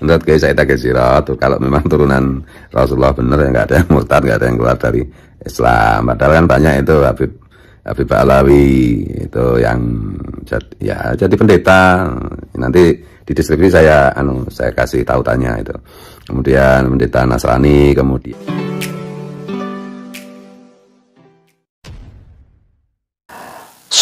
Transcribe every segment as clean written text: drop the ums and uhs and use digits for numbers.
Menurut Kiai Said Agil Sirot, kalau memang turunan Rasulullah benar ya nggak ada yang murtad, nggak ada yang keluar dari Islam. Padahal kan banyak itu Habib Alawi itu yang jadi pendeta. Nanti di deskripsi saya kasih tautannya itu. Kemudian pendeta Nasrani, kemudian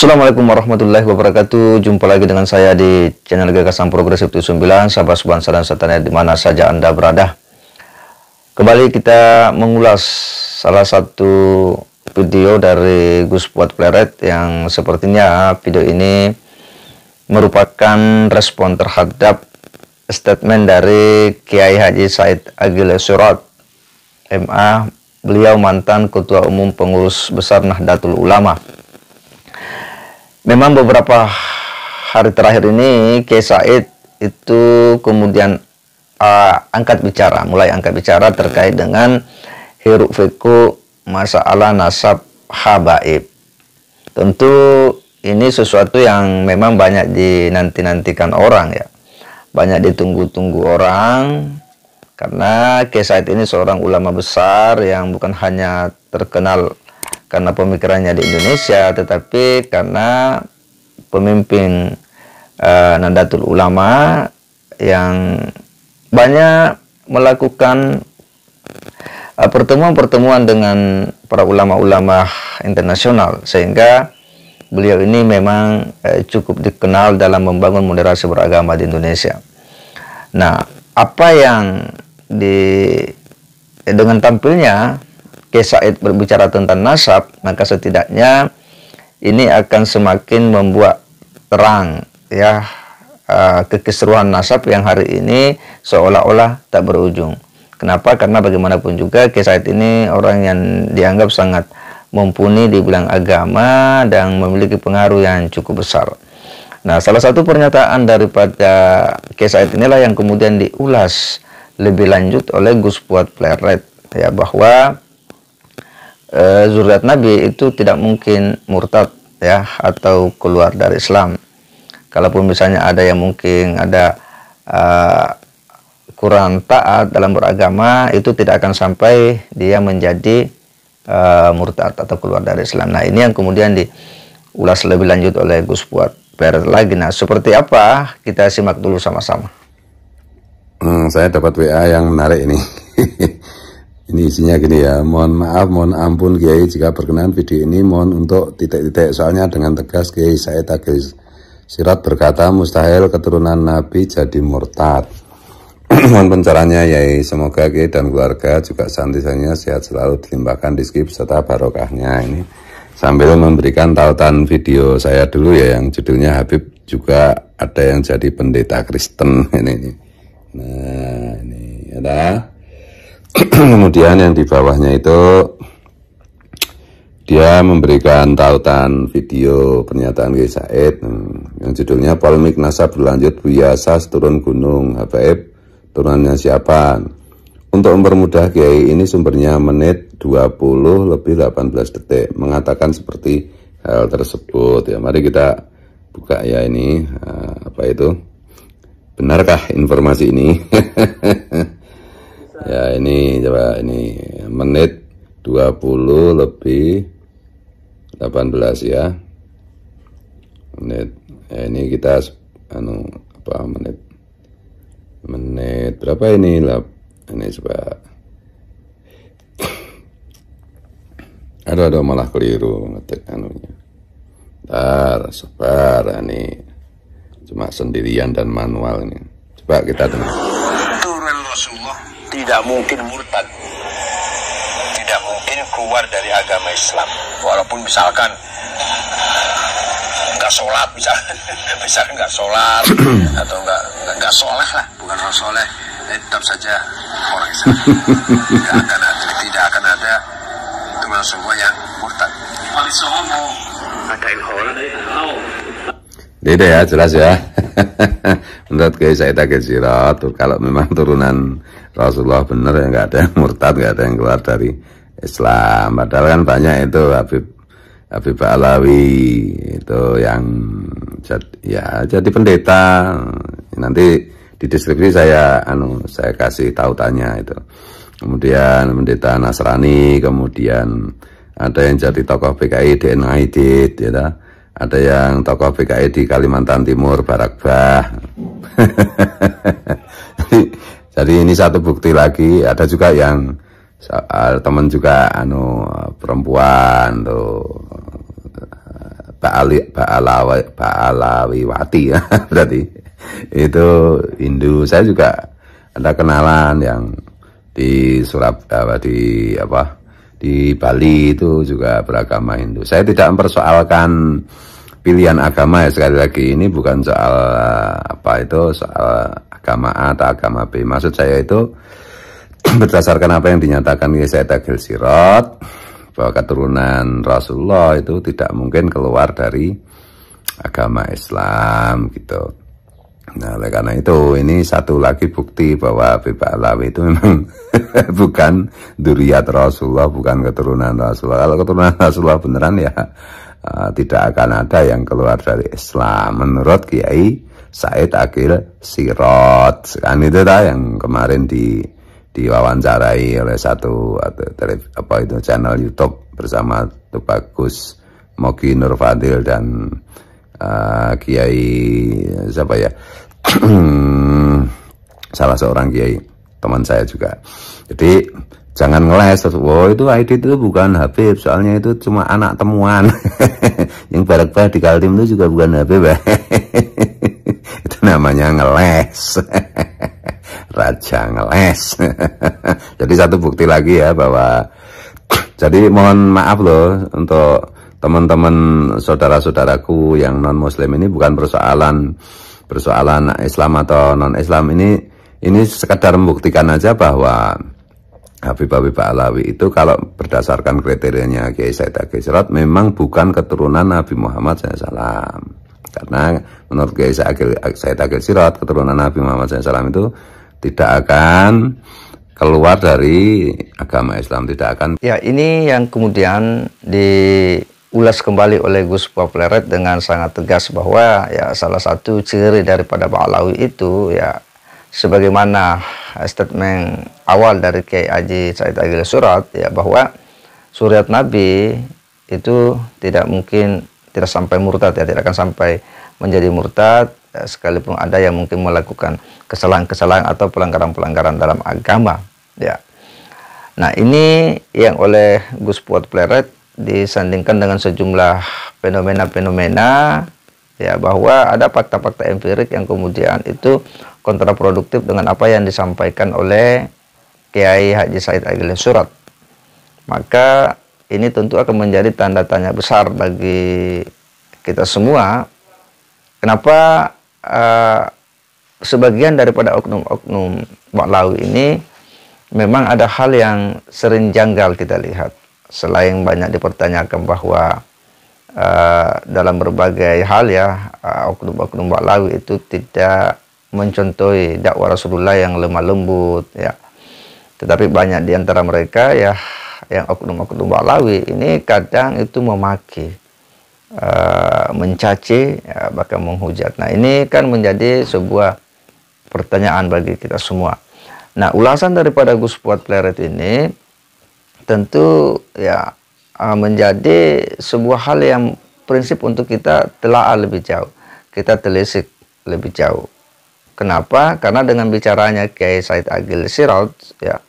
Assalamualaikum warahmatullahi wabarakatuh. Jumpa lagi dengan saya di channel Gagasan Progresif 79, sahabat sebangsa dan setanah di mana saja Anda berada. Kembali kita mengulas salah satu video dari Gus Fuad Pleret yang sepertinya video ini merupakan respon terhadap statement dari Kiai Haji Said Agil Sirot, MA. Beliau mantan Ketua Umum Pengurus Besar Nahdlatul Ulama. Memang beberapa hari terakhir ini Kiai Said itu kemudian mulai angkat bicara terkait dengan hiruk pikuk masalah nasab habaib. Tentu ini sesuatu yang memang banyak dinanti-nantikan orang ya. Banyak ditunggu-tunggu orang karena Kiai Said ini seorang ulama besar yang bukan hanya terkenal karena pemikirannya di Indonesia, tetapi karena pemimpin Nahdlatul Ulama yang banyak melakukan pertemuan-pertemuan dengan para ulama-ulama internasional, sehingga beliau ini memang cukup dikenal dalam membangun moderasi beragama di Indonesia. Nah, apa yang dengan tampilnya Kiai Said berbicara tentang nasab, maka setidaknya ini akan semakin membuat terang ya kekisruhan nasab yang hari ini seolah-olah tak berujung. Kenapa? Karena bagaimanapun juga Kiai Said ini orang yang dianggap sangat mumpuni di bidang agama dan memiliki pengaruh yang cukup besar. Nah, salah satu pernyataan daripada Kiai Said inilah yang kemudian diulas lebih lanjut oleh Gus Fuad Pleret ya, bahwa zuriat Nabi itu tidak mungkin murtad ya atau keluar dari Islam. Kalaupun misalnya ada yang mungkin ada kurang taat dalam beragama, itu tidak akan sampai dia menjadi murtad atau keluar dari Islam. Nah, ini yang kemudian diulas lebih lanjut oleh Gus Fuad Pleret lagi. Nah, seperti apa? Kita simak dulu sama-sama. Saya dapat WA yang menarik ini. Ini isinya gini ya, mohon maaf, mohon ampun Kiai jika berkenan video ini mohon untuk titik-titik, soalnya dengan tegas Kiai Said Agil Sirot berkata mustahil keturunan Nabi jadi murtad. Mohon pencerahannya Yai, semoga Kiai dan keluarga juga santisannya sehat selalu, dilimpahkan rezeki serta barokahnya. Ini sambil memberikan tautan video saya dulu ya, yang judulnya Habib juga ada yang jadi pendeta Kristen ini. Nah ini ada. Kemudian yang di bawahnya itu dia memberikan tautan video pernyataan Kiai Said yang judulnya polemik nasab berlanjut, Buya Sas turun gunung, habaib turunannya siapa. Untuk mempermudah Kiai ini sumbernya menit 20 lebih 18 detik mengatakan seperti hal tersebut ya. Mari kita buka ya ini apa itu, benarkah informasi ini? Ya ini coba, ini menit 20 lebih 18 ya. Menit ini kita menit berapa ini lah, ini coba. Aduh malah keliru ngetik anunya. Bentar, sabar, ini cuma sendirian dan manual ini. Coba kita dengar. Rasulullah tidak mungkin murtad, tidak mungkin keluar dari agama Islam, walaupun misalkan nggak sholat, misalkan nggak sholat atau nggak soleh lah, bukan orang soleh, tetap saja orang Islam. Tidak akan ada teman semua yang murtad. Beda ya, jelas ya. Menurut Kiai Said Agil Sirot, kalau memang turunan Rasulullah benar ya nggak ada yang murtad, nggak ada yang keluar dari Islam. Padahal kan banyak itu Habib Alawi itu yang jadi pendeta. Nanti di deskripsi saya kasih tautannya itu. Kemudian pendeta Nasrani, kemudian ada yang jadi tokoh PKI DN Aidit, ya, ada yang tokoh PKI di Kalimantan Timur Barak Bah. Jadi ini satu bukti lagi. Ada juga yang teman juga perempuan tuh Ba'alawiwati ya berarti itu Hindu. Saya juga ada kenalan yang di di Bali itu juga beragama Hindu. Saya tidak mempersoalkan pilihan agama ya, sekali lagi ini bukan soal soal agama A atau agama B. Maksud saya itu berdasarkan apa yang dinyatakan Kiai Said Agil Sirot, bahwa keturunan Rasulullah itu tidak mungkin keluar dari agama Islam gitu. Nah, oleh karena itu ini satu lagi bukti bahwa Habib Alawi itu memang bukan dzurriyyat Rasulullah, bukan keturunan Rasulullah. Kalau keturunan Rasulullah beneran ya tidak akan ada yang keluar dari Islam menurut Kiai Said Agil Sirot. Kan itu yang kemarin diwawancarai oleh satu channel YouTube bersama Tubagus Mogi Nur Fadil dan Kiai siapa ya salah seorang kiai teman saya juga. Jadi jangan ngeles, itu Aidit itu bukan Habib, soalnya itu cuma anak temuan. Yang Barak di Kaltim itu juga bukan Habib. Itu namanya ngeles. Raja ngeles. Jadi satu bukti lagi ya bahwa, jadi mohon maaf loh untuk teman-teman saudara-saudaraku yang non muslim, ini bukan persoalan Islam atau non Islam, ini sekedar membuktikan aja bahwa Habib Alawi itu kalau berdasarkan kriterianya Kiai Said Agil Sirot memang bukan keturunan Nabi Muhammad SAW. Karena menurut Kiai Said Agil Sirot keturunan Nabi Muhammad SAW itu tidak akan keluar dari agama Islam, tidak akan. Ya, ini yang kemudian diulas kembali oleh Gus Pleret dengan sangat tegas bahwa ya salah satu ciri daripada Pak Alawi itu ya sebagaimana statement awal dari Kiai Haji Said Agil Sirot ya, bahwa suriat Nabi itu tidak mungkin tidak sampai murtad ya, tidak akan sampai menjadi murtad ya, sekalipun ada yang mungkin melakukan kesalahan-kesalahan atau pelanggaran-pelanggaran dalam agama ya. Nah, ini yang oleh Gus Pleret disandingkan dengan sejumlah fenomena-fenomena ya, bahwa ada fakta-fakta empirik yang kemudian itu kontraproduktif dengan apa yang disampaikan oleh Kiai Haji Said Agil Sirot. Maka ini tentu akan menjadi tanda tanya besar bagi kita semua. Kenapa sebagian daripada oknum-oknum Ba'alawi ini memang ada hal yang sering janggal kita lihat. Selain banyak dipertanyakan bahwa dalam berbagai hal ya oknum-oknum Ba'alawi itu tidak mencontohi dakwah Rasulullah yang lemah lembut ya. Tetapi banyak di antara mereka ya yang oknum-oknum Ba'alawi ini kadang itu memaki, mencaci ya, bahkan menghujat. Nah, ini kan menjadi sebuah pertanyaan bagi kita semua. Nah, ulasan daripada Gus Pleret ini tentu ya menjadi sebuah hal yang prinsip untuk kita telaah lebih jauh, kita telisik lebih jauh. Kenapa? Karena dengan bicaranya Kiai Said Agil Sirot ya,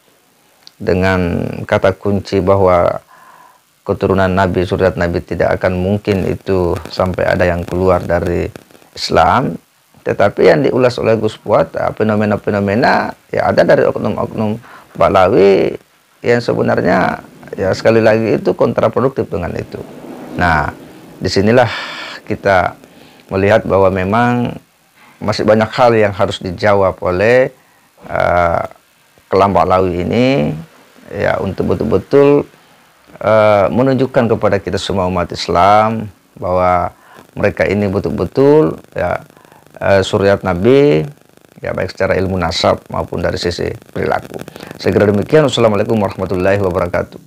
dengan kata kunci bahwa keturunan Nabi, suriat Nabi tidak akan mungkin itu sampai ada yang keluar dari Islam. Tetapi yang diulas oleh Gus fenomena-fenomena ya ada dari oknum-oknum Ba'alawi yang sebenarnya ya sekali lagi itu kontraproduktif dengan itu. Nah, disinilah kita melihat bahwa memang masih banyak hal yang harus dijawab oleh kelompok Ba'alawi ini ya, untuk betul-betul menunjukkan kepada kita semua umat Islam bahwa mereka ini betul-betul ya suriat Nabi ya, baik secara ilmu nasab maupun dari sisi perilaku. Saya kira demikian. Wassalamualaikum warahmatullahi wabarakatuh.